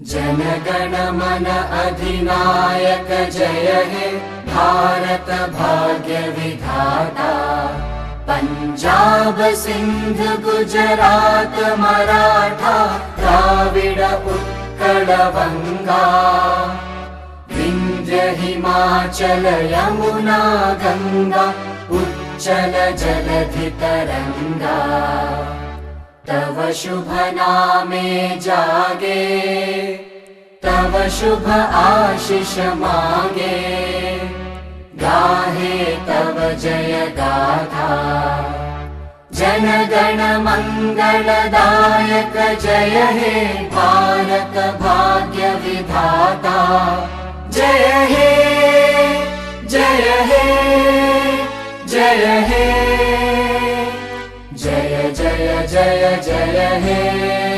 जनगण मन अधिनायक जय हे भारत भाग्य विधाता। पंजाब सिंध गुजरात मराठा द्राविड उत्कल बंगा। विंध्य हिमाचल यमुना गंगा उच्चल जलधि तरंगा। तव शुभ नामे जागे तव शुभ आशीष मागे। गाहे तव जय गाथा जनगण मंगलदायक जय हे भारत भाग्य विधाता। जय हे जय हे जय हे जय जय जय जय हे।